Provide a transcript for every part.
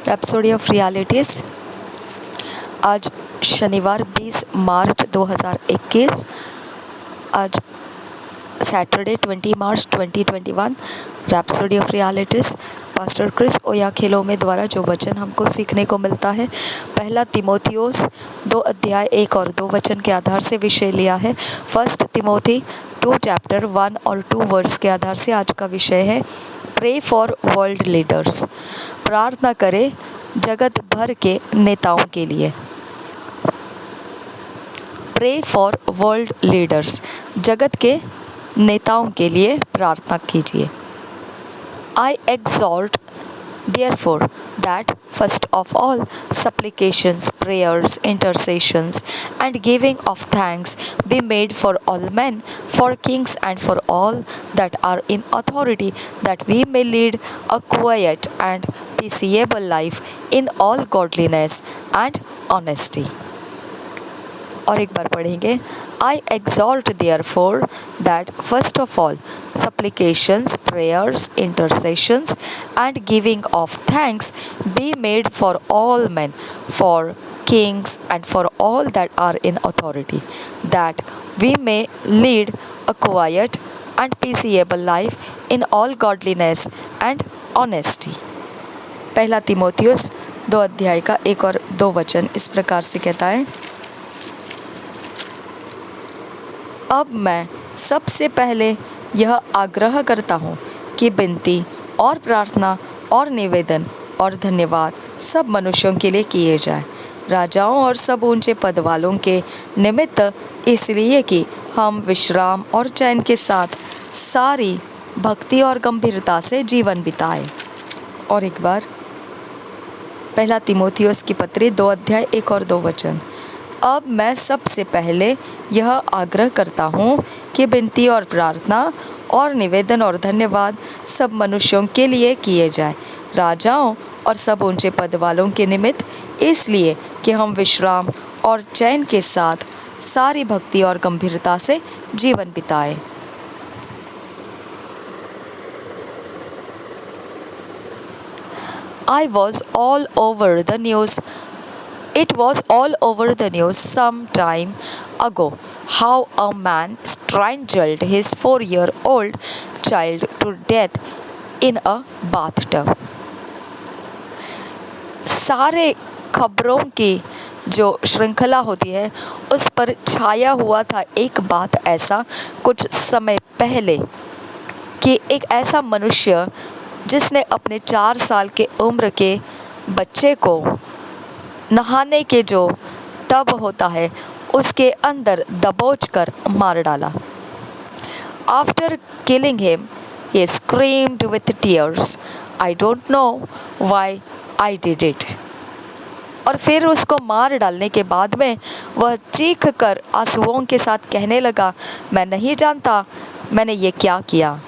Rhapsody of realities. आज शनिवार 20 March 2021, आज Saturday 20 March 2021। Rhapsody of Realities pastor Chris Oyakhilome द्वारा जो वचन हमको सीखने को मिलता है, पहला तिमोथियोस 2 अध्याय 1 और 2 वचन के आधार से विषय लिया है। फर्स्ट तिमोथी 2 चैप्टर 1 और 2 वर्स के आधार से आज का विषय है प्रे फॉर वर्ल्ड लीडर्स। प्रार्थना करें जगत भर के नेताओं के लिए। प्रे फॉर वर्ल्ड लीडर्स, जगत के नेताओं के लिए प्रार्थना कीजिए। I exhort therefore that first of all supplications, prayers, intercessions and giving of thanks be made for all men, for kings and for all that are in authority, that we may lead a quiet and peaceable life in all godliness and honesty। और एक बार पढ़ेंगे। I exhort therefore that first of all supplications, prayers, intercessions and giving of thanks be made for all men, for kings and for all that are in authority, that we may lead a quiet and peaceable life in all godliness and honesty। पहला तिमोथियुस 2 अध्याय का 1 और 2 वचन इस प्रकार से कहता है, अब मैं सबसे पहले यह आग्रह करता हूँ कि विनती और प्रार्थना और निवेदन और धन्यवाद सब मनुष्यों के लिए किए जाए, राजाओं और सब ऊंचे पद वालों के निमित्त, इसलिए कि हम विश्राम और चैन के साथ सारी भक्ति और गंभीरता से जीवन बिताएं। और एक बार पहला तिमोथियुस की पत्री 2 अध्याय 1 और 2 वचन। अब मैं सबसे पहले यह आग्रह करता हूँ कि विनती और प्रार्थना और निवेदन और धन्यवाद सब मनुष्यों के लिए किए जाए, राजाओं और सब ऊंचे पद वालों के निमित्त, इसलिए कि हम विश्राम और चैन के साथ सारी भक्ति और गंभीरता से जीवन बिताएं। It was all over the news some time ago how a man strangled his 4-year-old child to death in a bathtub। सारे खबरों की जो श्रृंखला होती है उस पर छाया हुआ था एक बात ऐसा कुछ समय पहले कि एक ऐसा मनुष्य जिसने अपने 4 साल के उम्र के बच्चे को नहाने के जो टब होता है उसके अंदर दबोच कर मार डाला। After killing him, he screamed with tears, I don't know why I did it। और फिर उसको मार डालने के बाद में वह चीख कर आंसुओं के साथ कहने लगा, मैं नहीं जानता मैंने ये क्या किया,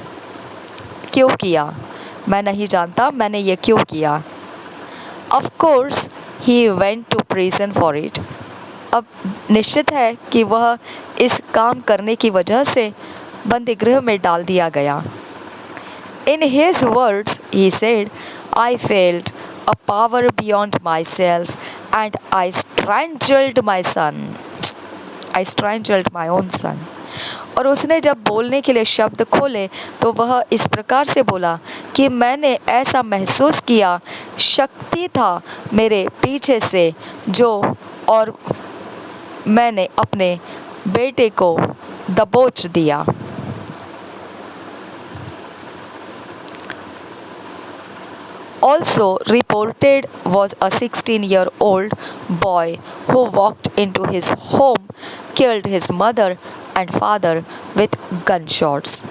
क्यों किया, मैं नहीं जानता मैंने ये क्यों किया। Of course he went to prison for it। अब निश्चित है कि वह इस काम करने की वजह से बंदी गृह में डाल दिया गया। In his words he said, I felt a power beyond myself and I strangled my son। I strangled my own son। और उसने जब बोलने के लिए शब्द खोले तो वह इस प्रकार से बोला कि मैंने ऐसा महसूस किया, शक्ति था मेरे पीछे से जो, और मैंने अपने बेटे को दबोच दिया। Also reported was a 16-year-old boy who walked into his home, killed his mother and father with gunshots।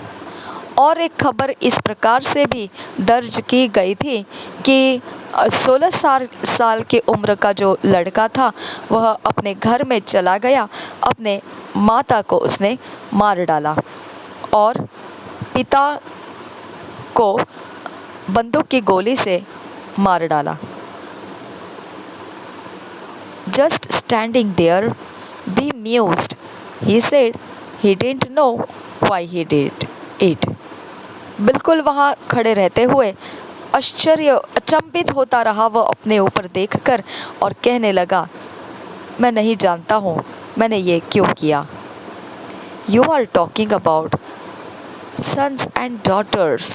और एक खबर इस प्रकार से भी दर्ज की गई थी कि 16 साल की उम्र का जो लड़का था वह अपने घर में चला गया, अपने माता को उसने मार डाला और पिता को बंदूक की गोली से मार डाला। Just standing there, bemused, he said he didn't know why he did it। बिल्कुल वहाँ खड़े रहते हुए अचंभित होता रहा वह अपने ऊपर देखकर और कहने लगा, मैं नहीं जानता हूँ मैंने ये क्यों किया। You are talking about sons and daughters,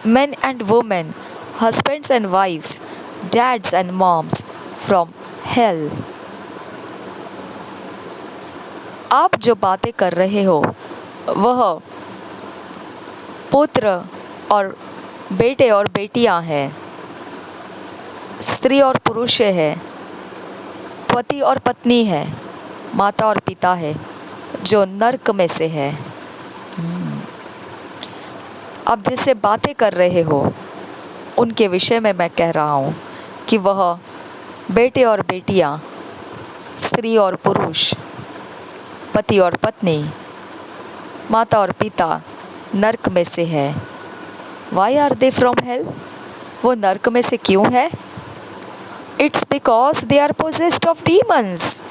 men and women, husbands and wives, dads and moms from hell. आप जो बातें कर रहे हो वह पुत्र और बेटे और बेटियां हैं, स्त्री और पुरुष है, पति और पत्नी है, माता और पिता है, जो नरक में से है। अब जिससे बातें कर रहे हो उनके विषय में मैं कह रहा हूँ कि वह बेटे और बेटियाँ, स्त्री और पुरुष, पति और पत्नी, माता और पिता नरक में से है। Why are they from hell? वो नरक में से क्यों है? It's because they are possessed of demons.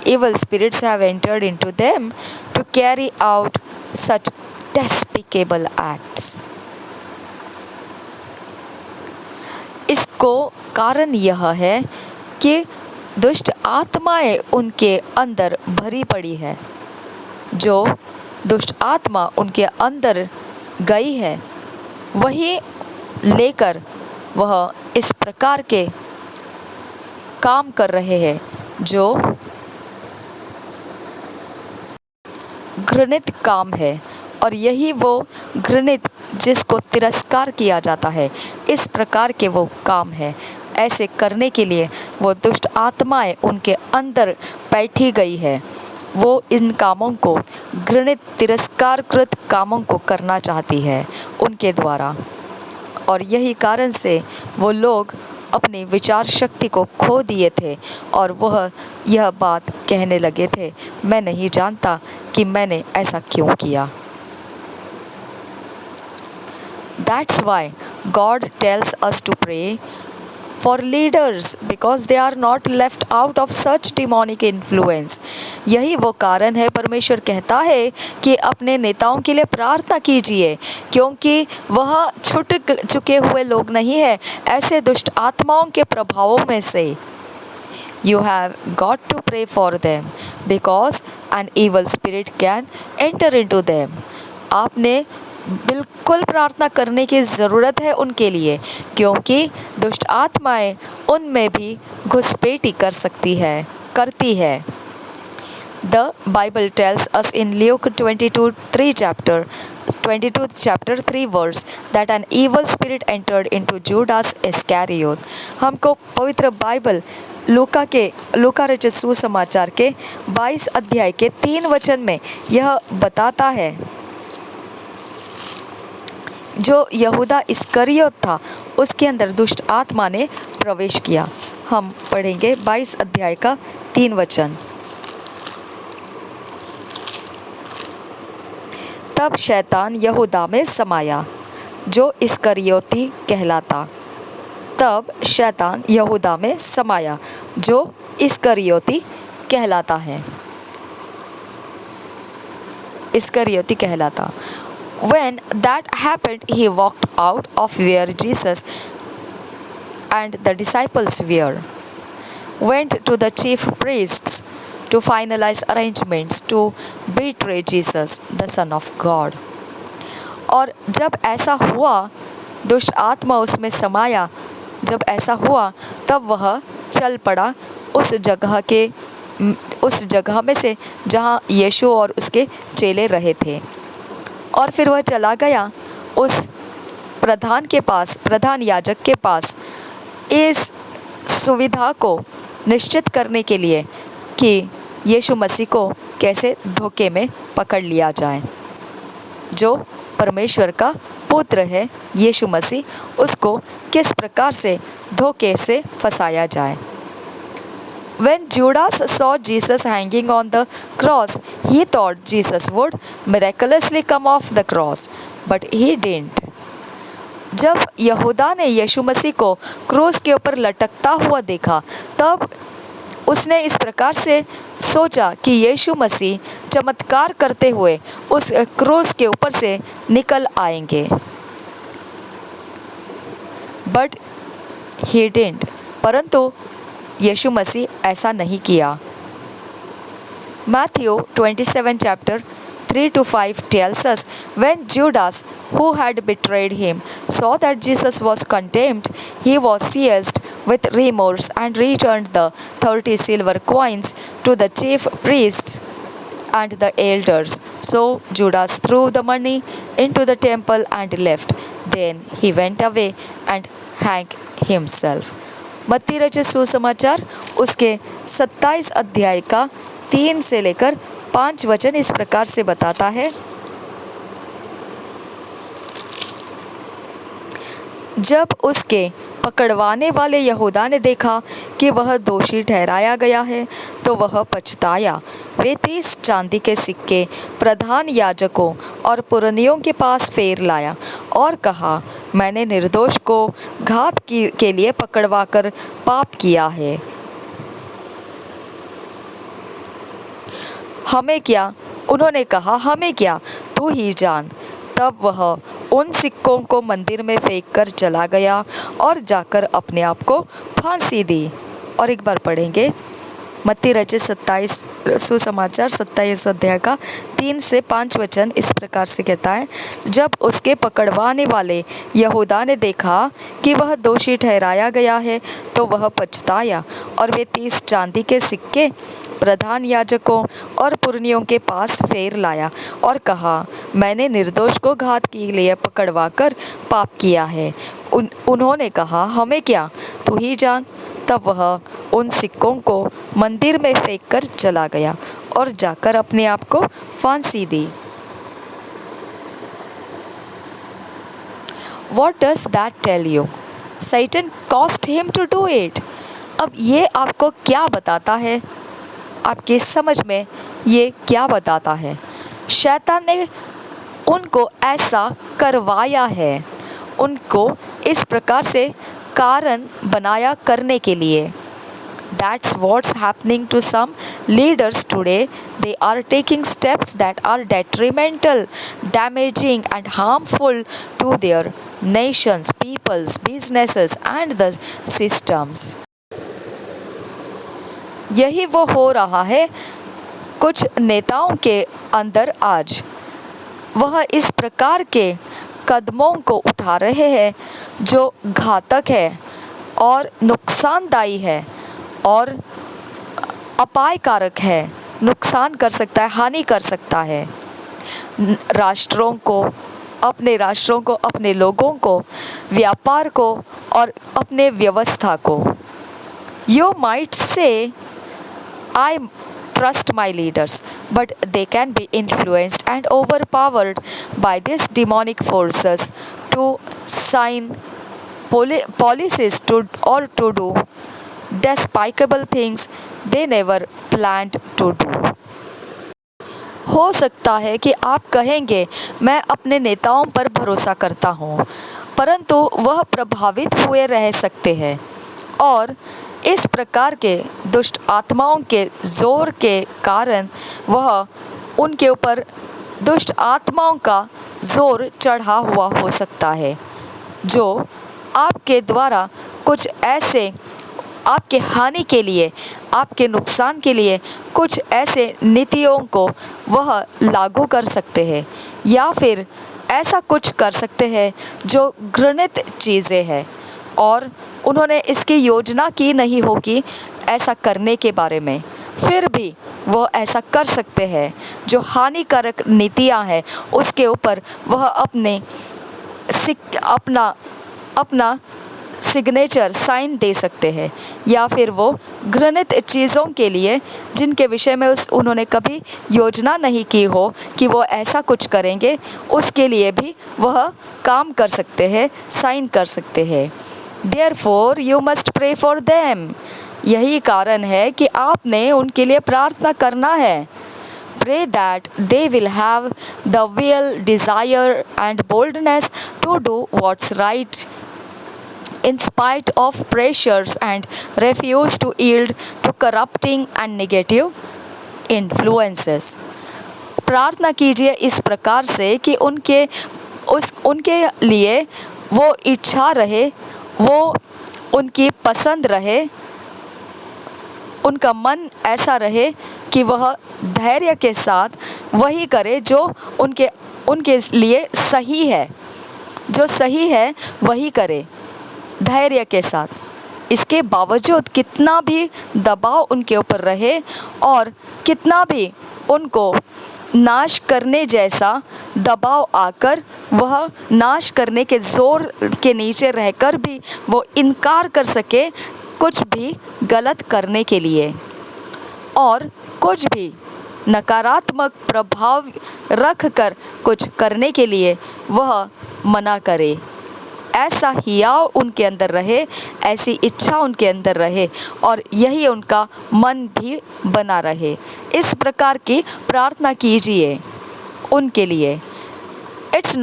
Evil spirits have entered into them to carry out such despicable acts. इसको कारण यह है कि दुष्ट आत्माएं उनके अंदर भरी पड़ी है। जो दुष्ट आत्मा उनके अंदर गई है वही लेकर वह इस प्रकार के काम कर रहे हैं जो घृणित काम है, और यही वो घृणित जिसको तिरस्कार किया जाता है, इस प्रकार के वो काम है। ऐसे करने के लिए वो दुष्ट आत्माएं उनके अंदर बैठी गई है। वो इन कामों को, घृणित तिरस्कारकृत कामों को करना चाहती है उनके द्वारा, और यही कारण से वो लोग अपनी विचार शक्ति को खो दिए थे और वह यह बात कहने लगे थे, मैं नहीं जानता कि मैंने ऐसा क्यों किया। That's why God tells us to pray for leaders because they are not left out of such demonic influence. यही वो कारण है परमेश्वर कहता है कि अपने नेताओं के लिए प्रार्थना कीजिए, क्योंकि वह छूट चुके हुए लोग नहीं है ऐसे दुष्ट आत्माओं के प्रभावों में से। You have got to pray for them because an evil spirit can enter into them. आपने बिल्कुल प्रार्थना करने की ज़रूरत है उनके लिए, क्योंकि दुष्ट आत्माएं उनमें भी घुसपैठी करती है। The Bible tells us in Luke 22 chapter 3 verse that an evil spirit entered into Judas Iscariot. हमको पवित्र बाइबल लूका रचित सुसमाचार के 22 अध्याय के 3 वचन में यह बताता है, जो यहूदा इस्करियोत था उसके अंदर दुष्ट आत्मा ने प्रवेश किया। हम पढ़ेंगे 22 अध्याय का 3 वचन। तब शैतान यहूदा में समाया जो इस्करियोती कहलाता। तब शैतान यहूदा में समाया जो इस्करियोती कहलाता है। इस्करियोती कहलाता। When that happened, he walked out of where Jesus and the disciples were, went to the chief priests to finalize arrangements to betray Jesus, the Son of God. और जब ऐसा हुआ, दुष्ट आत्मा उसमें समाया, जब ऐसा हुआ तब वह चल पड़ा उस जगह में से जहाँ यीशु और उसके चेले रहे थे, और फिर वह चला गया उस प्रधान याजक के पास इस सुविधा को निश्चित करने के लिए कि यीशु मसीह को कैसे धोखे में पकड़ लिया जाए। जो परमेश्वर का पुत्र है यीशु मसीह, उसको किस प्रकार से धोखे से फंसाया जाए। When Judas saw Jesus hanging on the cross, he thought Jesus would miraculously come off the cross, but he didn't. जब यहूदा ने यीशु मसीह को क्रूस के ऊपर लटकता हुआ देखा, तब उसने इस प्रकार से सोचा कि यीशु मसीह चमत्कार करते हुए उस क्रूस के ऊपर से निकल आएंगे। बट ही डिडंट, परंतु यीशु मसीह ऐसा नहीं किया। Matthew 27 chapter 3 to 5 tells us, when Judas, who had betrayed him, saw that Jesus was condemned, he was seized with remorse and returned the 30 silver coins to the chief priests and the elders. So Judas threw the money into the temple and left. Then he went away and hanged himself. मत्ती रचित सुसमाचार उसके 27 अध्याय का 3 से लेकर 5 वचन इस प्रकार से बताता है, जब उसके पकड़वाने वाले यहूदा ने देखा कि वह दोषी ठहराया गया है तो वह पछताया। वे 30 चांदी के सिक्के प्रधान याजकों और पुरनियों के पास फेर लाया और कहा, मैंने निर्दोष को घात के लिए पकड़वाकर पाप किया है। हमें क्या? उन्होंने कहा, हमें क्या, तू ही जान। तब वह उन सिक्कों को मंदिर में फेंक कर चला गया और जाकर अपने आप को फांसी दी। और एक बार पढ़ेंगे, मत्ती रचित 27 सुसमाचार 27 अध्याय का 3 से 5 वचन इस प्रकार से कहता है, जब उसके पकड़वाने वाले यहूदा ने देखा कि वह दोषी ठहराया गया है तो वह पछताया और वे 30 चांदी के सिक्के प्रधान याजकों और पुरनियों के पास फेर लाया और कहा, मैंने निर्दोष को घात के लिए पकड़वाकर पाप किया है। उन्होंने कहा, हमें क्या, तू ही जान। तब वह उन सिक्कों को मंदिर में फेंक कर चला गया और जाकर अपने आप को फांसी दी। What does that tell you? Satan caused him to do it. अब ये आपको क्या बताता है? आपकी समझ में ये क्या बताता है? शैतान ने उनको ऐसा करवाया है, उनको इस प्रकार से कारण बनाया करने के लिए। That's what's happening to some leaders today. They are taking steps that are detrimental, damaging and harmful to their nations, peoples, businesses and the systems. यही वो हो रहा है कुछ नेताओं के अंदर आज। वह इस प्रकार के कदमों को उठा रहे हैं जो घातक है और नुकसानदायी है और अपायकारक है, नुकसान कर सकता है, हानि कर सकता है राष्ट्रों को, अपने लोगों को, व्यापार को और अपने व्यवस्था को। You might say, I trust my leaders, but they can be influenced and overpowered by these demonic forces to sign policies to do despicable things they never planned to do. हो सकता है कि आप कहेंगे, मैं अपने नेताओं पर भरोसा करता हूँ, परंतु वह प्रभावित हुए रह सकते हैं और इस प्रकार के दुष्ट आत्माओं के जोर के कारण वह उनके ऊपर दुष्ट आत्माओं का जोर चढ़ा हुआ हो सकता है, जो आपके द्वारा कुछ ऐसे आपके हानि के लिए, आपके नुकसान के लिए कुछ ऐसे नीतियों को वह लागू कर सकते हैं या फिर ऐसा कुछ कर सकते हैं जो घृणित चीज़ें हैं और उन्होंने इसकी योजना की नहीं होगी ऐसा करने के बारे में, फिर भी वह ऐसा कर सकते हैं। जो हानिकारक नीतियां हैं उसके ऊपर वह अपना सिग्नेचर साइन दे सकते हैं या फिर वो घृणित चीज़ों के लिए जिनके विषय में उन्होंने कभी योजना नहीं की हो कि वो ऐसा कुछ करेंगे, उसके लिए भी वह काम कर सकते हैं, साइन कर सकते हैं। Therefore, you must pray for them. यही कारण है कि आपने उनके लिए प्रार्थना करना है। Pray that they will have the will, desire and boldness to do what's right in spite of pressures and refuse to yield to corrupting and negative influences. प्रार्थना कीजिए इस प्रकार से कि उनके लिए वो इच्छा रहे वो उनकी पसंद रहे, उनका मन ऐसा रहे कि वह धैर्य के साथ वही करे जो उनके लिए सही है, जो सही है वही करे धैर्य के साथ। इसके बावजूद कितना भी दबाव उनके ऊपर रहे और कितना भी उनको नाश करने जैसा दबाव आकर वह नाश करने के ज़ोर के नीचे रहकर भी वो इनकार कर सके कुछ भी गलत करने के लिए और कुछ भी नकारात्मक प्रभाव रख कर कुछ करने के लिए वह मना करे। ऐसा हियाव उनके अंदर रहे, ऐसी इच्छा उनके अंदर रहे और यही उनका मन भी बना रहे। इस प्रकार की प्रार्थना कीजिए उनके लिए। It's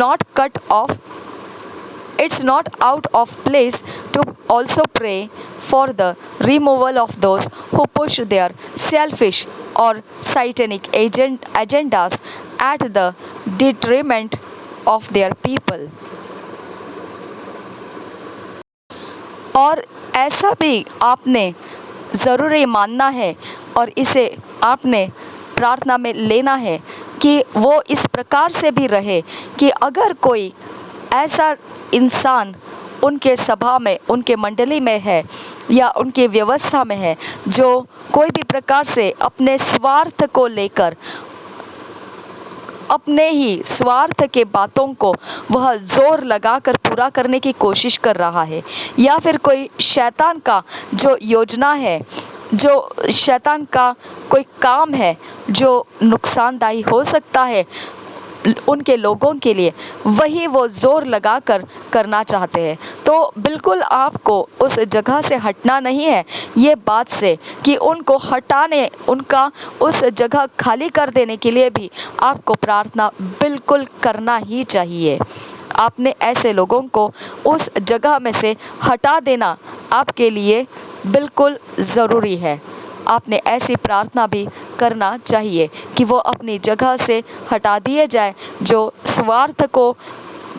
not out of place to also pray for the removal of those who push their selfish or satanic agendas at the detriment of their people। और ऐसा भी आपने ज़रूरी मानना है और इसे आपने प्रार्थना में लेना है कि वो इस प्रकार से भी रहे कि अगर कोई ऐसा इंसान उनके सभा में, उनके मंडली में है या उनकी व्यवस्था में है जो कोई भी प्रकार से अपने स्वार्थ को लेकर, अपने ही स्वार्थ के बातों को वह ज़ोर लगाकर पूरा करने की कोशिश कर रहा है, या फिर कोई शैतान का जो योजना है, जो शैतान का कोई काम है जो नुकसानदायी हो सकता है उनके लोगों के लिए, वही वो ज़ोर लगाकर करना चाहते हैं। तो बिल्कुल आपको उस जगह से हटना नहीं है, ये बात से कि उनको हटाने, उनका उस जगह खाली कर देने के लिए भी आपको प्रार्थना बिल्कुल करना ही चाहिए। आपने ऐसे लोगों को उस जगह में से हटा देना आपके लिए बिल्कुल ज़रूरी है। आपने ऐसी प्रार्थना भी करना चाहिए कि वो अपनी जगह से हटा दिए जाए जो स्वार्थ को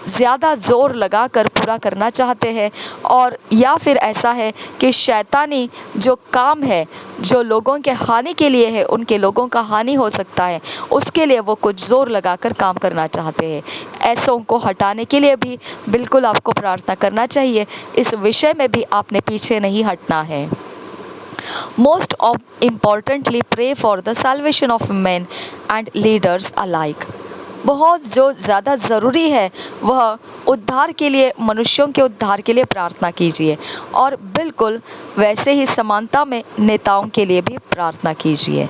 ज़्यादा ज़ोर लगाकर पूरा करना चाहते हैं, और या फिर ऐसा है कि शैतानी जो काम है जो लोगों के हानि के लिए है, उनके लोगों का हानि हो सकता है, उसके लिए वो कुछ ज़ोर लगाकर काम करना चाहते हैं। ऐसों को हटाने के लिए भी बिल्कुल आपको प्रार्थना करना चाहिए। इस विषय में भी आपने पीछे नहीं हटना है। Most importantly, pray for the salvation of men and leaders alike। बहुत जो ज़्यादा ज़रूरी है वह उद्धार के लिए, मनुष्यों के उद्धार के लिए प्रार्थना कीजिए, और बिल्कुल वैसे ही समानता में नेताओं के लिए भी प्रार्थना कीजिए।